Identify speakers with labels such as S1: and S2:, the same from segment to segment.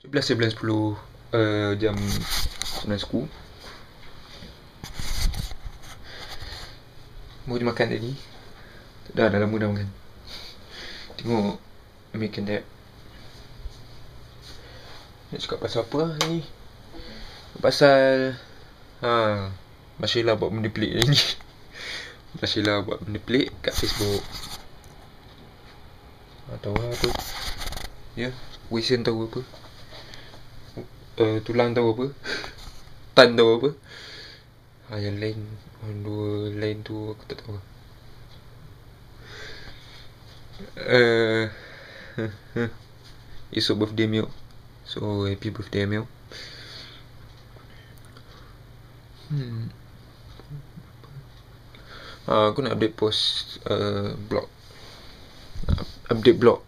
S1: 11.10 jam 9 suku. Mau makan tadi. Dah lama dah makan. Tengok American Dad. Nak cakap pasal apa lah ni? Pasal Bashila buat benda pelik ni. Bashila buat benda pelik kat Facebook. Tahu lah apa. Ya, Wilson tahu apa. Tulang tahu apa. Tan tahu apa. Yang lain, dua lain tu aku tak tahu. Esok birthday Mio. So happy birthday Mio. Aku nak update post blog. Update blog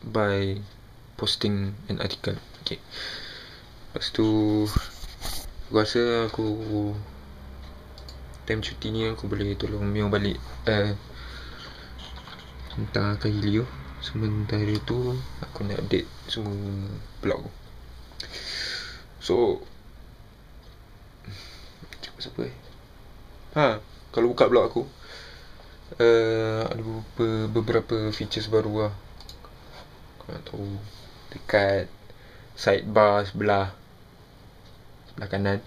S1: by posting an article. Okay. Lepas tu aku rasa aku time cuti ni aku boleh tolong Mio balik hantar ke Helio. Sementara tu aku nak update semua blog. So cakap siapa kalau buka blog aku ada beberapa features baru lah. Kau nak tahu, dekat sidebar sebelah kanan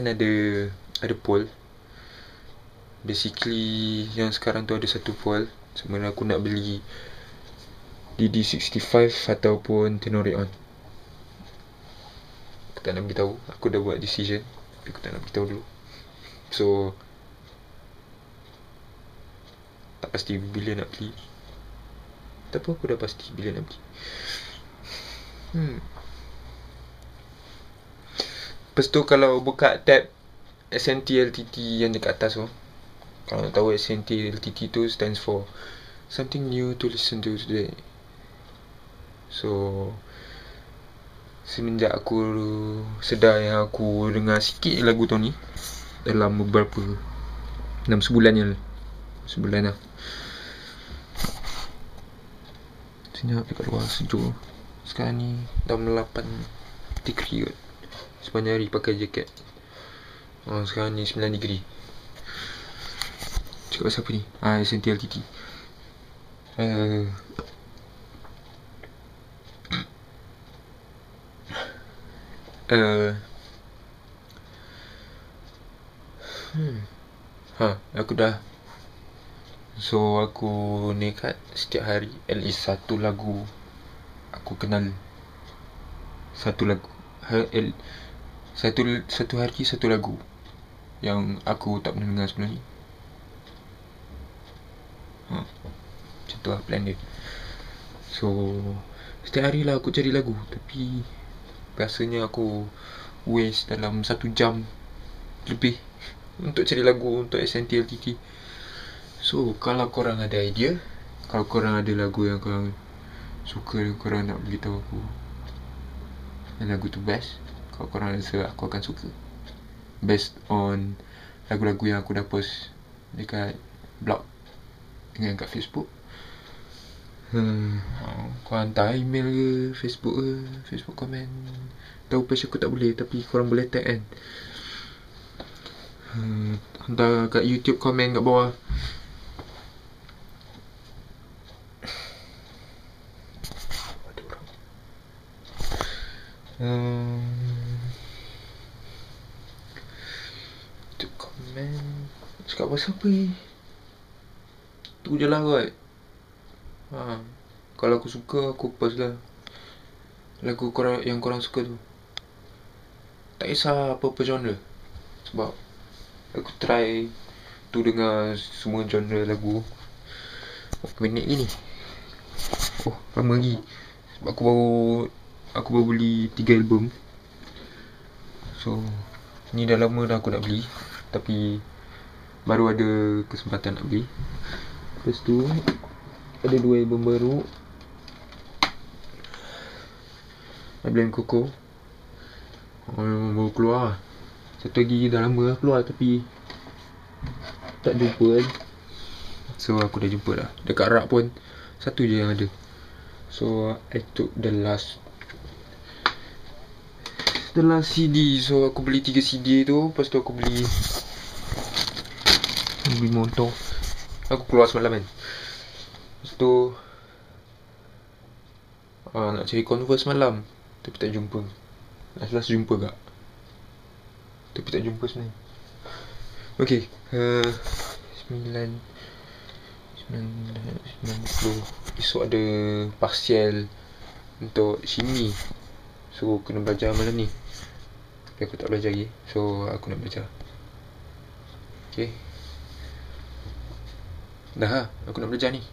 S1: ada poll. Basically yang sekarang tu ada satu poll, sebenarnya aku nak beli DD65 ataupun Tenori On. Aku tak nak beritahu. Aku dah buat decision, tapi aku tak nak beritahu dulu. So tak pasti bila nak beli. Tapi aku dah pasti bila nak beli. Lepas tu kalau buka tab SNT LTT yang dekat atas tu, kalau nak tahu SNT LTT tu stands for Something New to Listen to Today. So semenjak aku sedar yang aku dengar sikit lagu tu ni dalam beberapa dalam sebulan lah. Senyap dekat luar, sejuk. Sekarang ni dalam 8 degree kot. Sepanjang hari pakai jaket. Sekarang ni 9 degree. Cakap pasal apa ni? SNT LTT. Aku dah. So aku nekat setiap hari at least satu lagu aku kenal. Satu lagu satu hari satu lagu yang aku tak pernah dengar sebelum ni. Macam tu lah plan dia. So setiap hari lah aku cari lagu, tapi rasanya aku waste dalam 1 jam lebih untuk cari lagu untuk SNT LTT. So kalau korang ada idea, kalau korang ada lagu yang korang suka, korang nak beritahu aku dan lagu tu best, kalau korang rasa aku akan suka, based on lagu-lagu yang aku dah post dekat blog dengan kat Facebook. Kau hantar email ke, Facebook komen. Tahu page aku tak boleh, tapi korang boleh tag kan. Hantar kat YouTube komen kat bawah. YouTube komen. Cakap pasal apa ni? Tu je lah kot. Kalau aku suka, aku post lah lagu korang yang korang suka tu. Tak kisah apa-apa genre, sebab aku try tu dengar semua genre lagu. Berapa minit lagi ni? Lama lagi. Sebab aku baru beli 3 album. So ni dah lama dah aku nak beli, tapi baru ada kesempatan nak beli. Lepas tu ada 2 album baru, Blame Coco baru keluar. Satu lagi dah lama dah keluar, tapi tak jumpa kan. So aku dah jumpa dah. Dekat rak pun satu je yang ada. So I took the last CD. So aku beli 3 CD tu. Lepas tu aku beli motor. Aku keluar semalam kan. Lepas tu nak cari Converse semalam, tapi tak jumpa. Last jumpa kak, tapi tak jumpa sebenarnya. Okay, 9 esok ada partial untuk sini. So kena belajar malam ni. Tapi aku tak belajar lagi. So aku nak belajar. Okay. Dah lah, aku nak belajar ni.